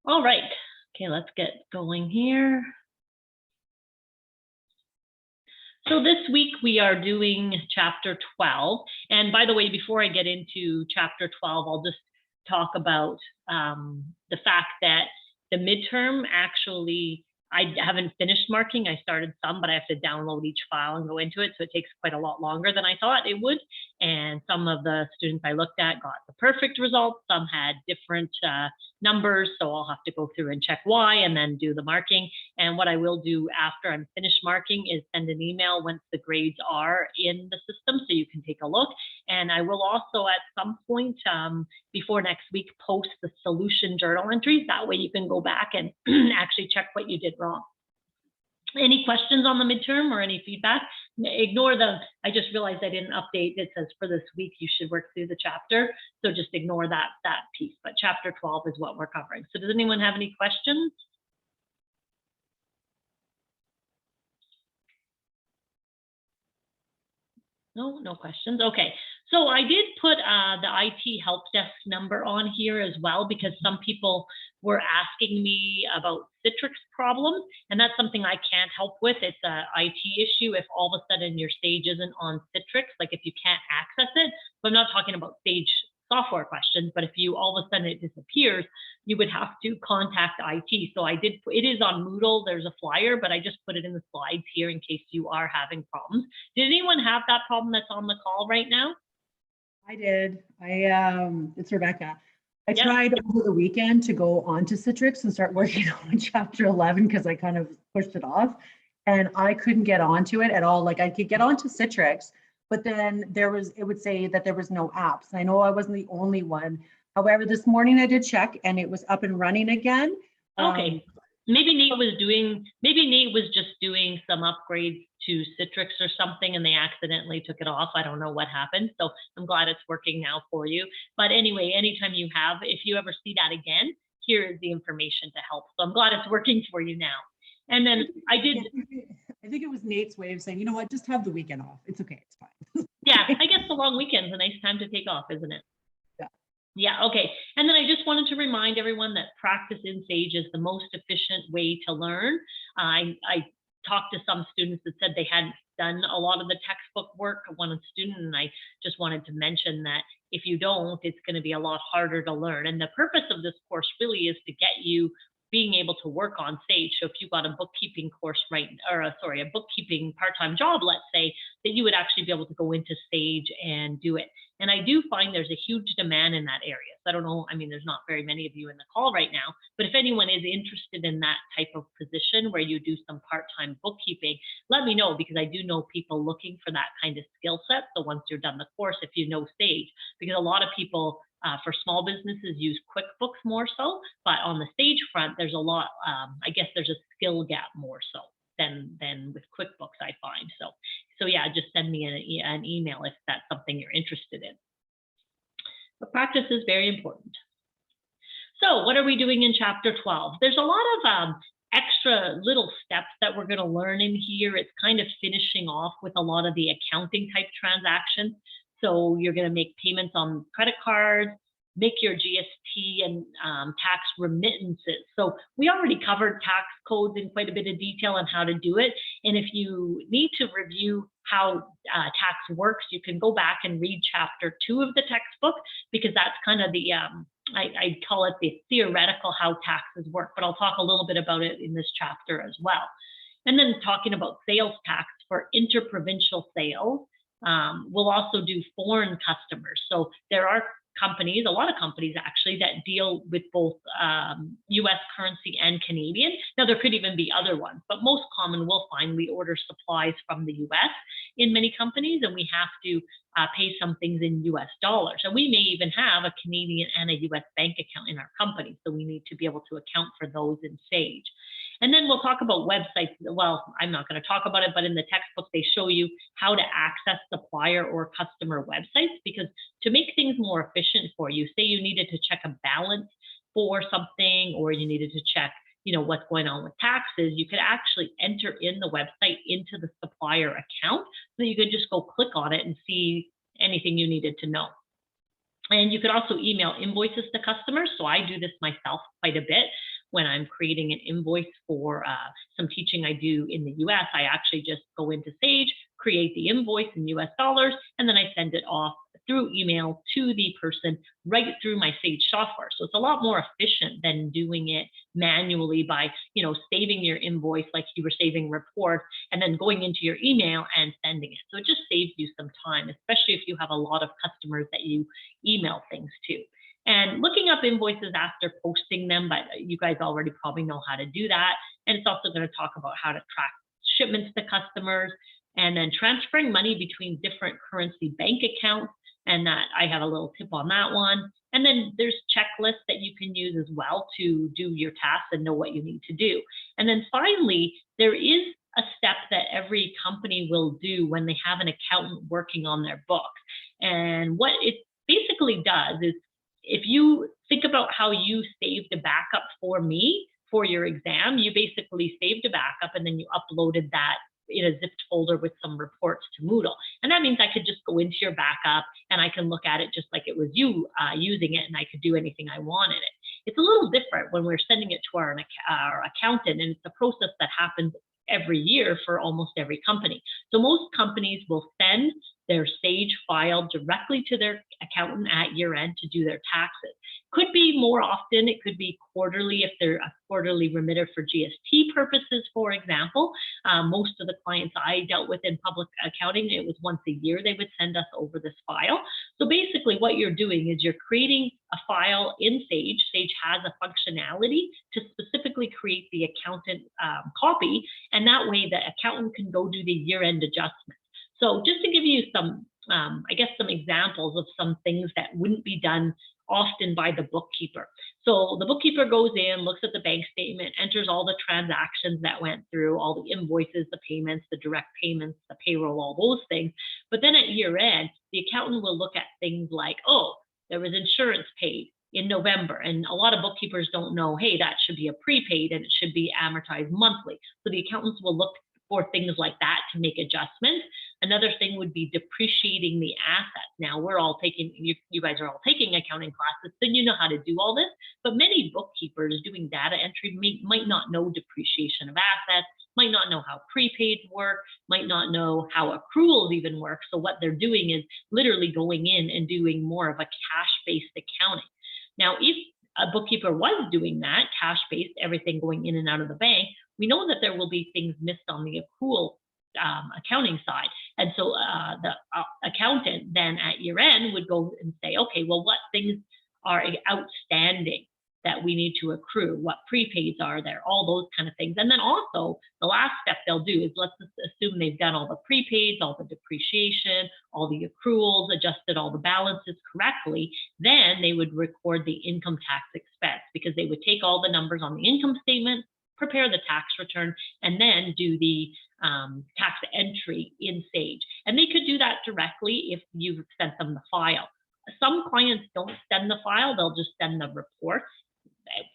All right. Okay, let's get going here. So this week we are doing chapter 12. And by the way, before I get into chapter 12, I'll just talk about the fact that the midterm actually, I haven't finished marking. I started some, but I have to download each file and go into it. So it takes quite a lot longer than I thought it would. And some of the students I looked at got the perfect results. Some had different numbers. So I'll have to go through and check why and then do the marking. And what I will do after I'm finished marking is send an email once the grades are in the system so you can take a look. And I will also at some point before next week post the solution journal entries. That way you can go back and actually check what you did wrong. Any questions on the midterm or any feedback? Ignore them. I just realized I didn't update. It says for this week you should work through the chapter. So just ignore that piece. But chapter 12 is what we're covering. So does anyone have any questions? No questions. Okay. So I did put the IT help desk number on here as well, because some people were asking me about Citrix problems, and that's something I can't help with. It's an IT issue if all of a sudden your Sage isn't on Citrix, like if you can't access it. So I'm not talking about Sage software questions, but if you all of a sudden it disappears, you would have to contact IT. So I did, it is on Moodle, there's a flyer, but I just put it in the slides here in case you are having problems. Did anyone have that problem that's on the call right now? I did. It's Rebecca. I tried over the weekend to go onto Citrix and start working on chapter 11 because I kind of pushed it off and I couldn't get onto it at all. Like I could get onto Citrix, but then it would say that there was no apps. I know I wasn't the only one. However, this morning I did check and it was up and running again. Okay. Maybe Nate was just doing some upgrades to Citrix or something and they accidentally took it off. I don't know what happened. So I'm glad it's working now for you. But anyway, anytime you have, if you ever see that again, here is the information to help. So I'm glad it's working for you now. And then I think it was Nate's way of saying, you know what, just have the weekend off. It's okay. It's fine. Yeah, I guess the long weekend's a nice time to take off, isn't it? Yeah, okay. And then I just wanted to remind everyone that practice in Sage is the most efficient way to learn. I talked to some students that said they hadn't done a lot of the textbook work. One student, and I just wanted to mention that if you don't, it's going to be a lot harder to learn. And the purpose of this course really is to get you being able to work on Sage. So if you got a bookkeeping course, a bookkeeping part-time job, let's say, that you would actually be able to go into Sage and do it. And I do find there's a huge demand in that area. So I don't know, I mean, there's not very many of you in the call right now, but if anyone is interested in that type of position where you do some part-time bookkeeping, let me know, because I do know people looking for that kind of skill set. So once you're done the course, if you know Sage, because a lot of people for small businesses use QuickBooks more so, but on the Sage front, there's a lot, I guess there's a skill gap more so than with QuickBooks, I find. So yeah, just send me an email if that's something you're interested in. But practice is very important. So what are we doing in chapter 12? There's a lot of extra little steps that we're going to learn in here. It's kind of finishing off with a lot of the accounting type transactions. So you're going to make payments on credit cards, make your GST and tax remittances. So we already covered tax codes in quite a bit of detail on how to do it. And if you need to review how tax works, you can go back and read chapter 2 of the textbook, because that's kind of the, I call it the theoretical how taxes work, but I'll talk a little bit about it in this chapter as well. And then talking about sales tax for interprovincial sales. We'll also do foreign customers. So there are companies, a lot of companies actually, that deal with both US currency and Canadian. Now there could even be other ones, but most common we'll find we order supplies from the US in many companies, and we have to pay some things in US dollars. And we may even have a Canadian and a US bank account in our company. So we need to be able to account for those in Sage. And then we'll talk about websites. Well, I'm not going to talk about it, but in the textbook, they show you how to access supplier or customer websites, because to make things more efficient for you, say you needed to check a balance for something, or you needed to check, what's going on with taxes, you could actually enter in the website into the supplier account. So you could just go click on it and see anything you needed to know. And you could also email invoices to customers. So I do this myself quite a bit. when I'm creating an invoice for some teaching I do in the US, I actually just go into Sage, create the invoice in US dollars, and then I send it off through email to the person right through my Sage software. So it's a lot more efficient than doing it manually by, saving your invoice like you were saving reports and then going into your email and sending it. So it just saves you some time, especially if you have a lot of customers that you email things to. And looking up invoices after posting them, but you guys already probably know how to do that. And it's also going to talk about how to track shipments to customers, and then transferring money between different currency bank accounts. And that I have a little tip on that one. And then there's checklists that you can use as well to do your tasks and know what you need to do. And then finally, there is a step that every company will do when they have an accountant working on their books. And what it basically does is, if you think about how you saved a backup for me for your exam, you basically saved a backup and then you uploaded that in a zipped folder with some reports to Moodle. And that means I could just go into your backup and I can look at it just like it was you using it, and I could do anything I wanted it. It's a little different when we're sending it to our accountant, and it's a process that happens every year for almost every company. So most companies will send their Sage file directly to their accountant at year end to do their taxes. Could be more often, it could be quarterly if they're a quarterly remitter for GST purposes, for example. Most of the clients I dealt with in public accounting, it was once a year they would send us over this file. So basically what you're doing is you're creating a file in Sage. Sage has a functionality to specifically create the accountant copy, and that way the accountant can go do the year-end adjustments. So just to give you some, some examples of some things that wouldn't be done often by the bookkeeper. So the bookkeeper goes in, looks at the bank statement, enters all the transactions that went through, all the invoices, the payments, the direct payments, the payroll, all those things. But then at year end, the accountant will look at things like, oh, there was insurance paid in November. And a lot of bookkeepers don't know, hey, that should be a prepaid and it should be amortized monthly. So the accountants will look for things like that to make adjustments. Another thing would be depreciating the assets. Now we're all taking, you guys are all taking accounting classes, so you know how to do all this, but many bookkeepers doing data entry might not know depreciation of assets, might not know how prepaids work, might not know how accruals even work. So what they're doing is literally going in and doing more of a cash-based accounting. Now, if a bookkeeper was doing that, cash-based, everything going in and out of the bank, we know that there will be things missed on the accrual accounting side. And so the accountant then at year end would go and say, okay, well, what things are outstanding that we need to accrue? What prepaids are there? All those kind of things. And then also the last step they'll do is, let's assume they've done all the prepaids, all the depreciation, all the accruals, adjusted all the balances correctly. Then they would record the income tax expense, because they would take all the numbers on the income statement, prepare the tax return, and then do the tax entry in Sage. And they could do that directly if you've sent them the file. Some clients don't send the file, they'll just send the reports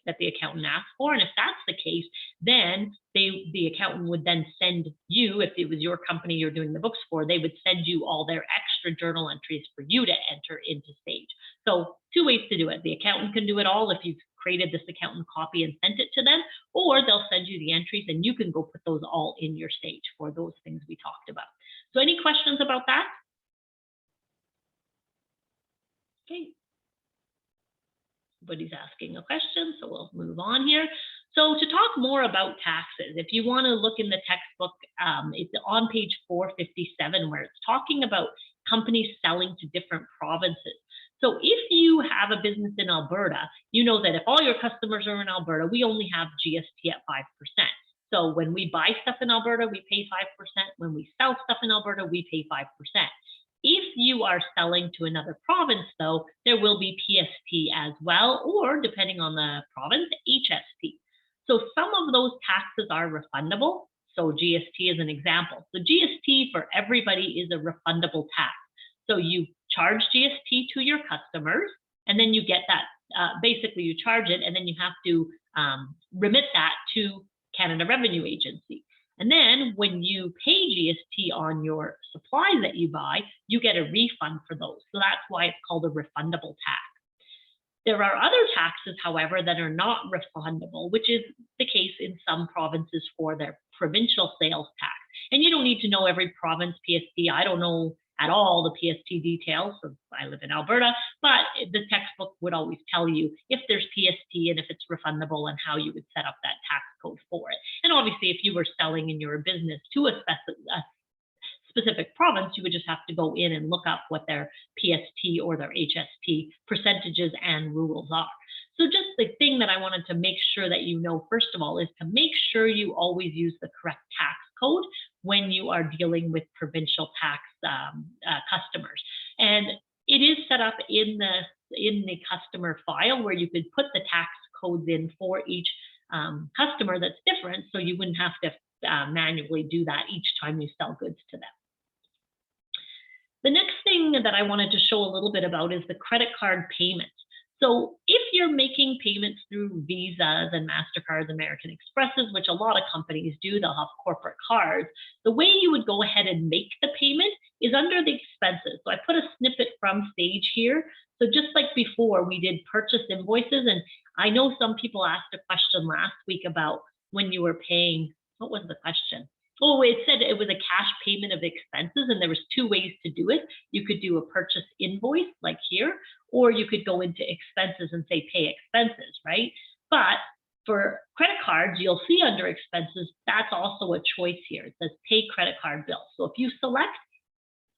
that the accountant asked for. And if that's the case, then the accountant would then send you, if it was your company you're doing the books for, they would send you all their extra journal entries for you to enter into Sage. So two ways to do it. The accountant can do it all if you've created this accountant copy and sent it to them, or they'll send you the entries and you can go put those all in your Sage for those things we talked about. So any questions about that? Okay. Everybody's asking a question, so we'll move on here. So to talk more about taxes, if you want to look in the textbook, it's on page 457, where it's talking about companies selling to different provinces. So if you have a business in Alberta, you know that if all your customers are in Alberta, we only have GST at 5%. So when we buy stuff in Alberta, we pay 5%. When we sell stuff in Alberta, we pay 5%. If you are selling to another province, though, there will be PST as well, or depending on the province, HST. So some of those taxes are refundable. So GST is an example. So GST for everybody is a refundable tax. So you charge GST to your customers, and then you get that, basically you charge it, and then you have to remit that to Canada Revenue Agency. And then when you pay GST on your supplies that you buy, you get a refund for those. So that's why it's called a refundable tax. There are other taxes, however, that are not refundable, which is the case in some provinces for their provincial sales tax. And you don't need to know every province PST. I don't know at all the PST details, since I live in Alberta, but the textbook would always tell you if there's PST and if it's refundable and how you would set up that tax code for it. And obviously, if you were selling in your business to a specific province, you would just have to go in and look up what their PST or their HST percentages and rules are. So just the thing that I wanted to make sure that you know, first of all, is to make sure you always use the correct tax code when you are dealing with provincial tax customers. And it is set up in the customer file where you could put the tax codes in for each customer that's different, so you wouldn't have to manually do that each time you sell goods to them. The next thing that I wanted to show a little bit about is the credit card payments. So if you're making payments through Visas and MasterCards, American Expresses, which a lot of companies do, they'll have corporate cards, the way you would go ahead and make the payment is under the expenses. So I put a snippet from Sage here. So just like before, we did purchase invoices, and I know some people asked a question last week about when you were paying. What was the question? Oh, it said it was a cash payment of expenses, and there was two ways to do it. You could do a purchase invoice like here, or you could go into expenses and say pay expenses, right? But for credit cards, you'll see under expenses, that's also a choice here. It says pay credit card bill. So if you select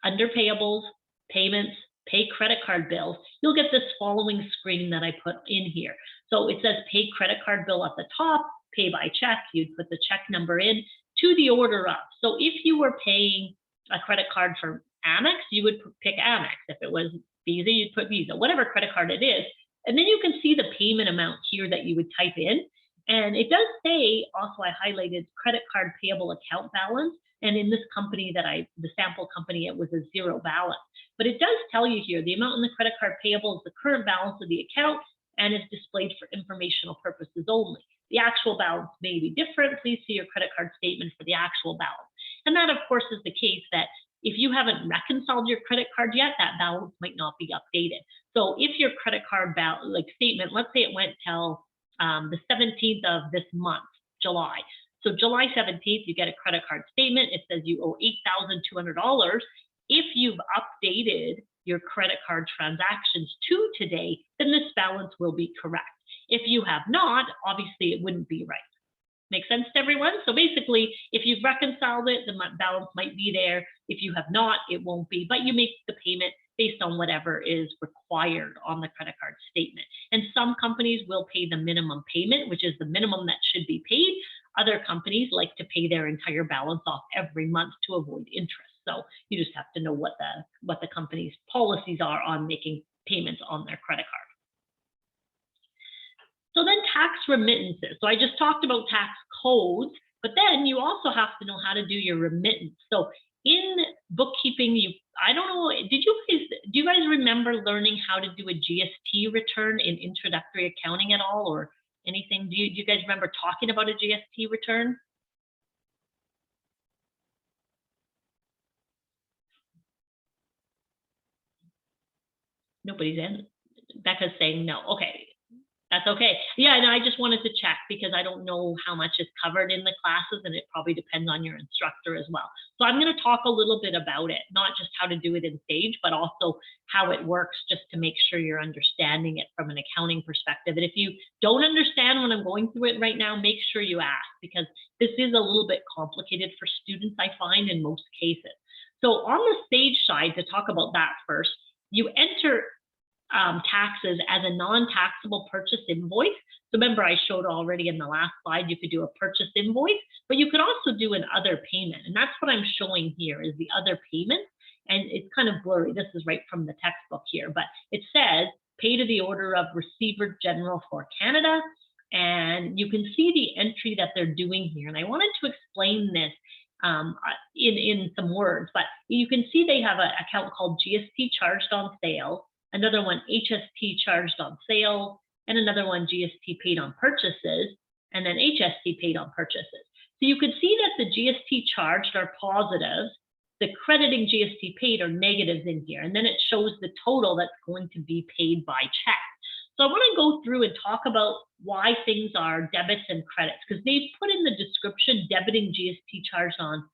under payables, payments, pay credit card bills, you'll get this following screen that I put in here. So it says pay credit card bill at the top, pay by check, you'd put the check number in to the order of. So if you were paying a credit card for Amex, you would pick Amex. If it was Visa, you'd put Visa, whatever credit card it is. And then you can see the payment amount here that you would type in. And it does say, also I highlighted credit card payable account balance. And in this company the sample company, it was a zero balance. But it does tell you here, the amount in the credit card payable is the current balance of the account and is displayed for informational purposes only. The actual balance may be different. Please see your credit card statement for the actual balance. And that, of course, is the case that if you haven't reconciled your credit card yet, that balance might not be updated. So if your credit card statement, let's say it went till the 17th of this month, July. So July 17th, you get a credit card statement. It says you owe $8,200. If you've updated your credit card transactions to today, then this balance will be correct. If you have not, obviously it wouldn't be right. Make sense to everyone? So basically, if you've reconciled it, the balance might be there. If you have not, it won't be, but you make the payment based on whatever is required on the credit card statement. And some companies will pay the minimum payment, which is the minimum that should be paid. Other companies like to pay their entire balance off every month to avoid interest. So you just have to know what the company's policies are on making payments on their credit card. So then tax remittances. So I just talked about tax codes, but then you also have to know how to do your remittance. So in bookkeeping, I don't know, do you guys remember learning how to do a GST return in introductory accounting at all, or anything? Do you guys remember talking about a GST return? Nobody's in. Becca's saying no. Okay. That's okay. Yeah, and I just wanted to check because I don't know how much is covered in the classes, and it probably depends on your instructor as well. So I'm going to talk a little bit about it, not just how to do it in Sage, but also how it works, just to make sure you're understanding it from an accounting perspective. And if you don't understand when I'm going through it right now, make sure you ask, because this is a little bit complicated for students, I find, in most cases. So on the Sage side, to talk about that first, you enter taxes as a non-taxable purchase invoice. So remember, I showed already in the last slide, you could do a purchase invoice, but you could also do an other payment. And that's what I'm showing here is the other payment. And it's kind of blurry. This is right from the textbook here, but it says pay to the order of Receiver General for Canada. And you can see the entry that they're doing here. And I wanted to explain this in some words, but you can see they have an account called GST charged on sale, another one HST charged on sales, and another one GST paid on purchases, and then HST paid on purchases. So you can see that the GST charged are positives, the crediting GST paid are negatives in here, and then it shows the total that's going to be paid by check. So I want to go through and talk about why things are debits and credits, because they've put in the description debiting GST charged on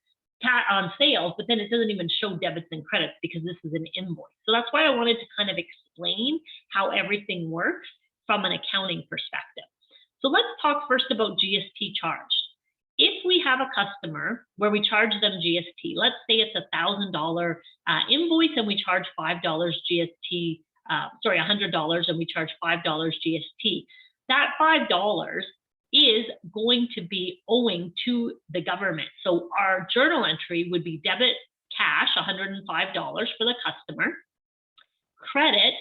sales, but then it doesn't even show debits and credits because this is an invoice. So that's why I wanted to kind of explain how everything works from an accounting perspective. So let's talk first about GST charged. If we have a customer where we charge them GST, let's say it's $1,000 invoice and we charge $5 GST, sorry, $100 and we charge $5 GST. That $5 is going to be owing to the government. So our journal entry would be debit cash, $105 for the customer, credit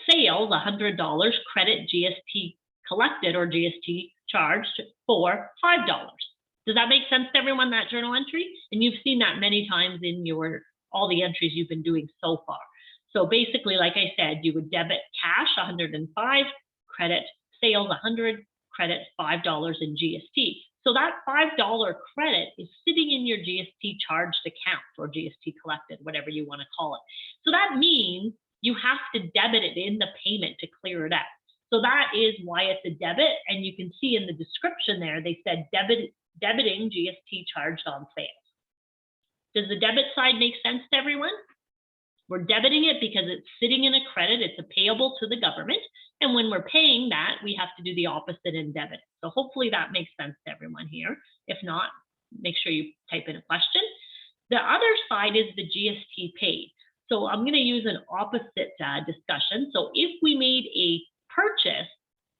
sales, $100, credit GST collected or GST charged for $5. Does that make sense to everyone, that journal entry? And you've seen that many times in all the entries you've been doing so far. So basically, like I said, you would debit cash, 105, credit sales, 100, credit $5 in GST. So that $5 credit is sitting in your GST charged account or GST collected, whatever you want to call it. So that means you have to debit it in the payment to clear it out. So that is why it's a debit. And you can see in the description there, they said debiting GST charged on sales. Does the debit side make sense to everyone? We're debiting it because it's sitting in a credit. It's a payable to the government. And when we're paying that, we have to do the opposite and debit. So hopefully that makes sense to everyone here. If not, make sure you type in a question. The other side is the GST paid. So I'm going to use an opposite discussion. So if we made a purchase,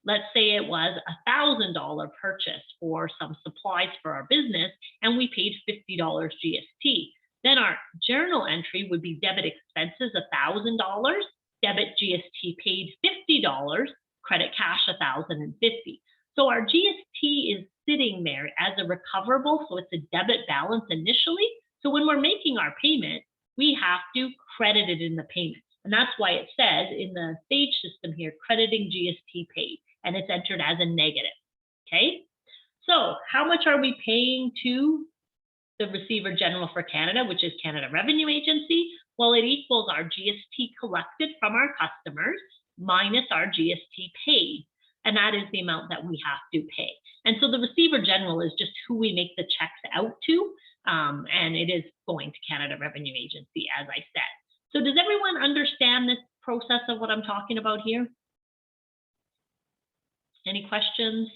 let's say it was $1,000 purchase for some supplies for our business, and we paid $50 GST. Then our journal entry would be debit expenses, $1,000, debit GST paid $50, credit cash $1,050. So our GST is sitting there as a recoverable, so it's a debit balance initially. So when we're making our payment, we have to credit it in the payment. And that's why it says in the Sage system here, crediting GST paid, and it's entered as a negative, okay? So how much are we paying to the Receiver General for Canada, which is Canada Revenue Agency? Well, it equals our GST collected from our customers minus our GST paid. And that is the amount that we have to pay. And so the Receiver General is just who we make the checks out to. And it is going to Canada Revenue Agency, as I said. So does everyone understand this process of what I'm talking about here? Any questions?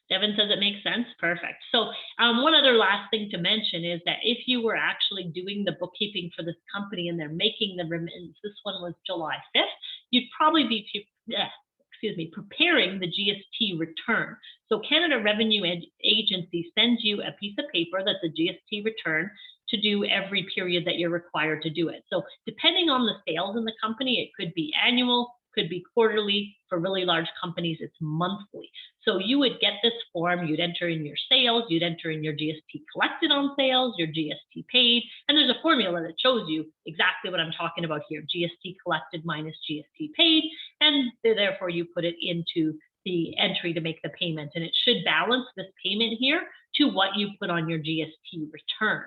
Devin says it makes sense. Perfect. So one other last thing to mention is that if you were actually doing the bookkeeping for this company and they're making the remittance, this one was July 5th, you'd probably be preparing the GST return. So Canada Revenue Agency sends you a piece of paper that's a GST return to do every period that you're required to do it. So depending on the sales in the company, it could be annual, could be quarterly. For really large companies, it's monthly. So you would get this form, you'd enter in your sales, you'd enter in your GST collected on sales, your GST paid, and there's a formula that shows you exactly what I'm talking about here, GST collected minus GST paid, and therefore you put it into the entry to make the payment, and it should balance this payment here to what you put on your GST return.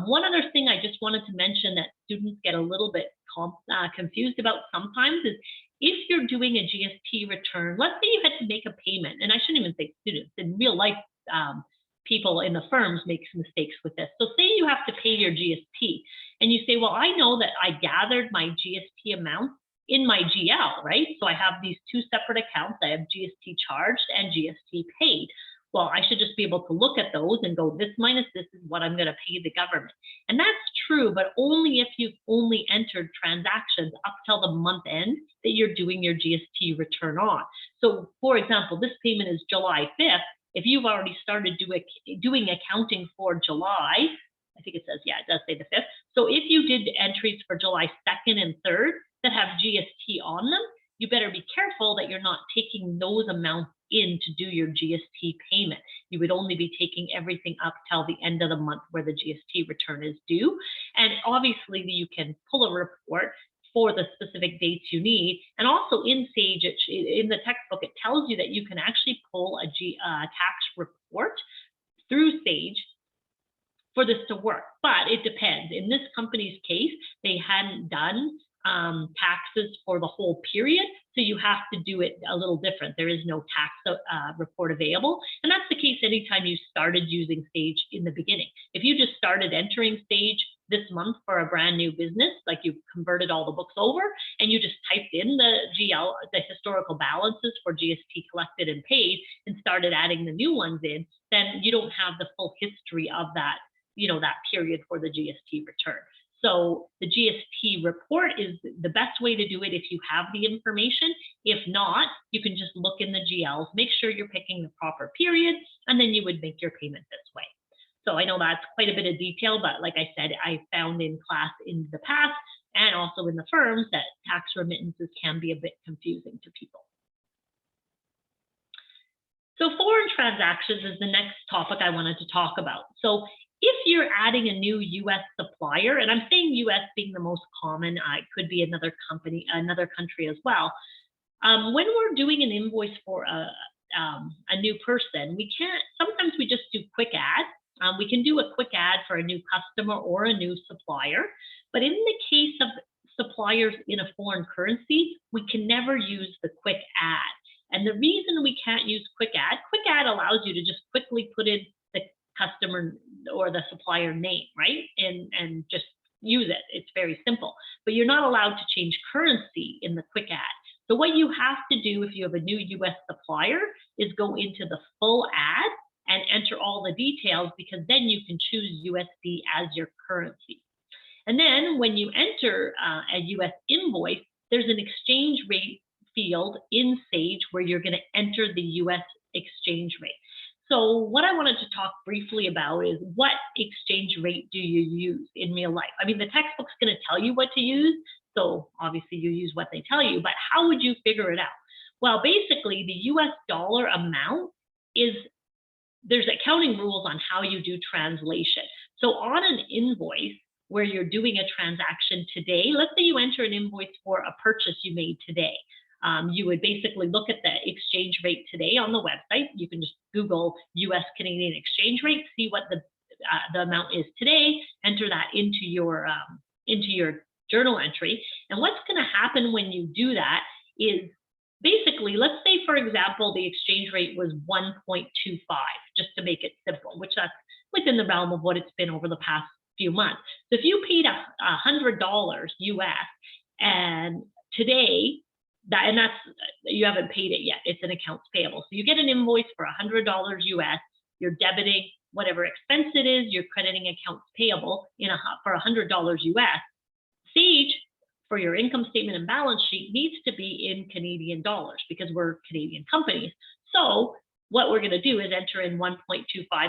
One other thing I just wanted to mention that students get a little bit confused about sometimes is if you're doing a GST return, let's say you had to make a payment, and I shouldn't even say students, in real life, people in the firms make mistakes with this. So say you have to pay your GST and you say, well, I know that I gathered my GST amount in my GL, right? So I have these two separate accounts. I have GST charged and GST paid. Well, I should just be able to look at those and go, this minus this is what I'm going to pay the government. And that's true, but only if you've only entered transactions up till the month end that you're doing your GST return on. So for example, this payment is July 5th. If you've already started doing accounting for July, I think it says, yeah, it does say the 5th. So if you did entries for July 2nd and 3rd that have GST on them, you better be careful that you're not taking those amounts in to do your GST payment. You would only be taking everything up till the end of the month where the GST return is due. And obviously you can pull a report for the specific dates you need. And also in Sage, in the textbook, it tells you that you can actually pull a tax report through Sage for this to work, but it depends. In this company's case, they hadn't done taxes for the whole period, so you have to do it a little different. There is no tax report available, and that's the case anytime you started using Sage in the beginning. If you just started entering Sage this month for a brand new business, like you converted all the books over and you just typed in the GL, the historical balances for GST collected and paid, and started adding the new ones in, then you don't have the full history of that, that period for the GST return. So the GST report is the best way to do it if you have the information. If not, you can just look in the GLs, make sure you're picking the proper period, and then you would make your payment this way. So I know that's quite a bit of detail, but like I said, I found in class in the past and also in the firms that tax remittances can be a bit confusing to people. So foreign transactions is the next topic I wanted to talk about. So if you're adding a new US supplier, and I'm saying US being the most common, it could be another company, another country as well. When we're doing an invoice for a new person, sometimes we just do quick add. We can do a quick add for a new customer or a new supplier, but in the case of suppliers in a foreign currency, we can never use the quick add. And the reason we can't use quick add allows you to just quickly put in the customer or the supplier name, right? And just use it. It's very simple, but you're not allowed to change currency in the quick add. So what you have to do if you have a new US supplier is go into the full add and enter all the details, because then you can choose USD as your currency. And then when you enter a US invoice, there's an exchange rate field in Sage where you're going to enter the US exchange rate. So what I wanted to talk briefly about is, what exchange rate do you use in real life? I mean, the textbook's going to tell you what to use, so obviously you use what they tell you, but how would you figure it out? Well, basically the US dollar amount there's accounting rules on how you do translation. So on an invoice where you're doing a transaction today, let's say you enter an invoice for a purchase you made today. You would basically look at the exchange rate today on the website. You can just Google US Canadian exchange rate, see what the amount is today, enter that into your journal entry. And what's going to happen when you do that is, basically, let's say, for example, the exchange rate was 1.25, just to make it simple, which that's within the realm of what it's been over the past few months. So if you paid $100 US, and today, that's you haven't paid it yet, it's an accounts payable. So you get an invoice for $100 US, you're debiting whatever expense it is, you're crediting accounts payable for $100 US. Sage, for your income statement and balance sheet, needs to be in Canadian dollars because we're Canadian companies. So what we're going to do is enter in 1.25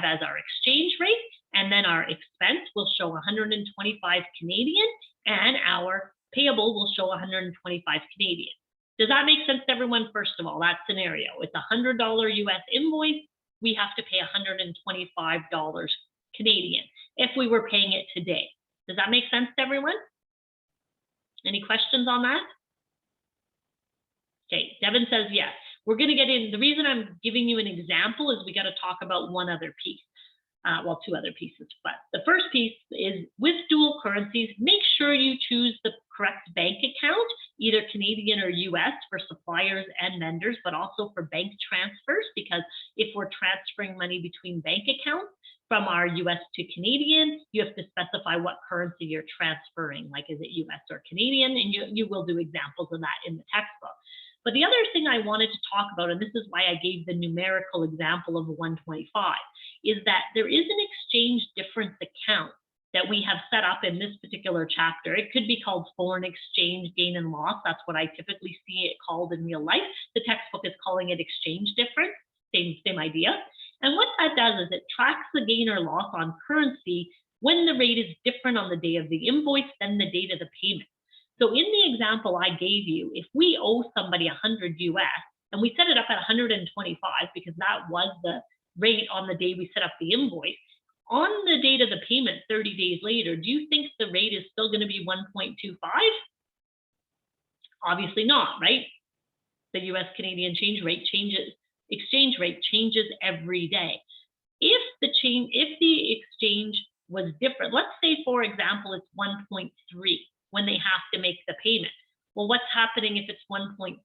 as our exchange rate, and then our expense will show 125 Canadian, and our payable will show 125 Canadian. Does that make sense to everyone? First of all, that scenario, it's a $100 US invoice, we have to pay $125 Canadian if we were paying it today. Does that make sense to everyone? Any questions on that? Okay, Devin says yes. We're going to get in. The reason I'm giving you an example is we got to talk about one other piece. Well, two other pieces, but the first piece is, with dual currencies, make sure you choose the correct bank account, either Canadian or US, for suppliers and vendors, but also for bank transfers, because if we're transferring money between bank accounts from our US to Canadian, you have to specify what currency you're transferring, like is it US or Canadian, and you will do examples of that in the textbook. But the other thing I wanted to talk about, and this is why I gave the numerical example of 125, is that there is an exchange difference account that we have set up in this particular chapter. It could be called foreign exchange gain and loss. That's what I typically see it called in real life. The textbook is calling it exchange difference, same idea. And what that does is it tracks the gain or loss on currency when the rate is different on the day of the invoice than the date of the payment. So in the example I gave you, if we owe somebody 100 US and we set it up at 125 because that was the rate on the day we set up the invoice, on the date of the payment 30 days later, do you think the rate is still going to be 1.25? Obviously not, right? The US Canadian exchange rate changes every day. If the exchange was different, let's say, for example, it's 1.3 when they have to make the payment. Well, what's happening if it's 1.3?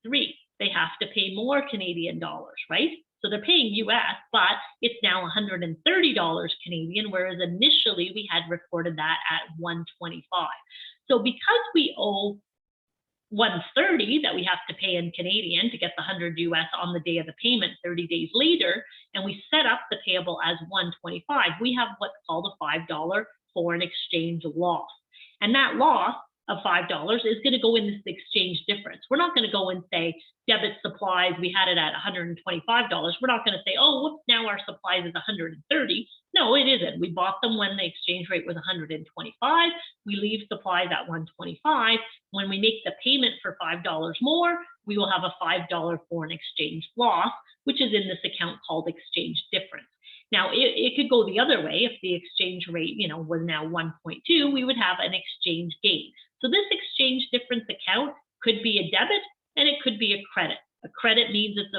They have to pay more Canadian dollars, right? So they're paying US, but it's now $130 Canadian, whereas initially we had recorded that at 125. So because we owe 130 that we have to pay in Canadian to get the 100 US on the day of the payment 30 days later, and we set up the payable as 125, we have what's called a $5 foreign exchange loss. And that loss of $5 is going to go in this exchange difference. We're not going to go and say debit supplies, we had it at $125. We're not going to say, oh, whoops, now our supplies is 130. No, it isn't. We bought them when the exchange rate was 125. We leave supplies at 125. When we make the payment for $5 more, we will have a $5 foreign exchange loss, which is in this account called exchange difference. Now, it could go the other way. If the exchange rate, was now 1.2, we would have an exchange gain. So this exchange difference account could be a debit and it could be a credit. A credit means it's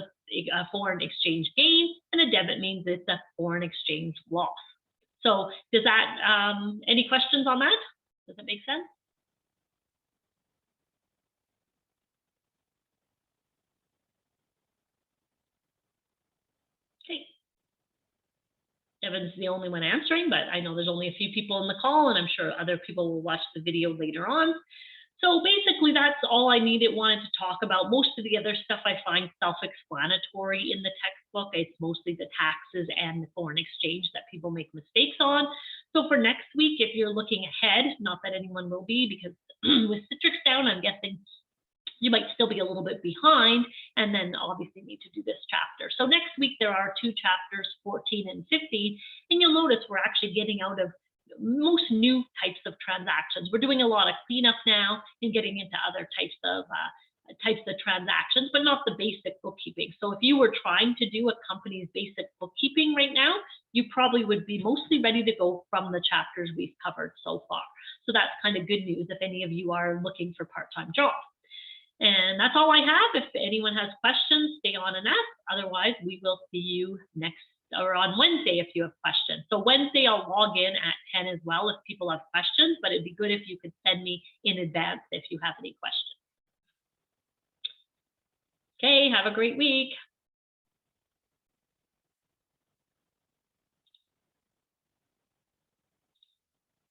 a foreign exchange gain, and a debit means it's a foreign exchange loss. So does that, any questions on that? Does that make sense? Okay. Evan's the only one answering, but I know there's only a few people in the call, and I'm sure other people will watch the video later on. So basically, that's all I wanted to talk about. Most of the other stuff I find self-explanatory in the textbook. It's mostly the taxes and the foreign exchange that people make mistakes on. So for next week, if you're looking ahead, not that anyone will be, because with Citrix down, I'm guessing you might still be a little bit behind, and then obviously need to do this chapter. So next week, there are 2 chapters, 14 and 15, and you'll notice we're actually getting out of most new types of transactions. We're doing a lot of cleanup now and getting into other types of transactions, but not the basic bookkeeping. So if you were trying to do a company's basic bookkeeping right now, you probably would be mostly ready to go from the chapters we've covered so far. So that's kind of good news if any of you are looking for part-time jobs. And that's all I have. If anyone has questions, stay on and ask. Otherwise, we will see you on Wednesday if you have questions. So Wednesday, I'll log in at 10 as well if people have questions, but it'd be good if you could send me in advance if you have any questions. Okay, have a great week.